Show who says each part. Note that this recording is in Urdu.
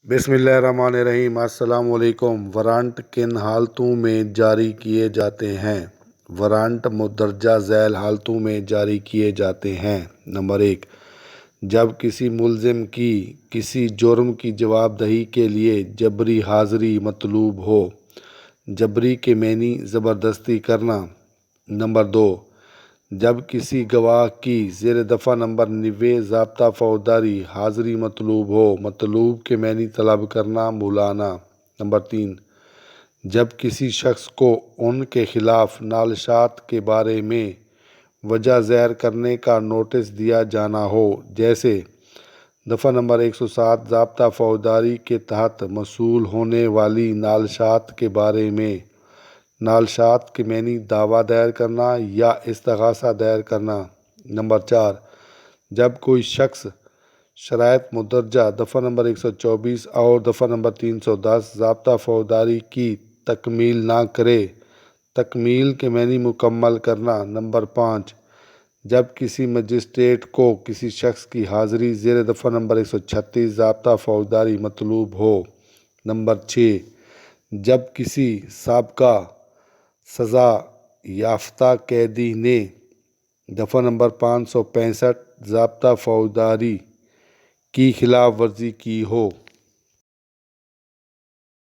Speaker 1: بسم اللہ الرحمن الرحیم۔ السلام علیکم۔ وارنٹ کن حالتوں میں جاری کیے جاتے ہیں؟ وارنٹ مندرجہ ذیل حالتوں میں جاری کیے جاتے ہیں۔ نمبر 1، جب کسی ملزم کی کسی جرم کی جواب دہی کے لیے جبری حاضری مطلوب ہو۔ جبری کے معنی زبردستی کرنا۔ نمبر 2، جب کسی گواہ کی زیر دفعہ نمبر 90 ضابطہ فوجداری حاضری مطلوب ہو۔ مطلوب کے معنی طلب کرنا، بلانا۔ نمبر 3، جب کسی شخص کو ان کے خلاف نالشات کے بارے میں وجہ ظاہر کرنے کا نوٹس دیا جانا ہو، جیسے دفعہ نمبر 107 ضابطہ فوجداری کے تحت موصول ہونے والی نالشات کے بارے میں۔ نالشات کے معنی دعویٰ دائر کرنا یا استغاثہ دائر کرنا۔ نمبر 4، جب کوئی شخص شرائط مندرجہ دفعہ نمبر 124 اور دفعہ نمبر 310 ضابطہ فوجداری کی تکمیل نہ کرے۔ تکمیل کے معنی مکمل کرنا۔ نمبر 5، جب کسی مجسٹریٹ کو کسی شخص کی حاضری زیر دفعہ نمبر 136 ضابطہ فوجداری مطلوب ہو۔ نمبر 6، جب کسی سابقہ سزا یافتہ قیدی نے دفعہ نمبر 565 ضابطہ فوجداری کی خلاف ورزی کی ہو۔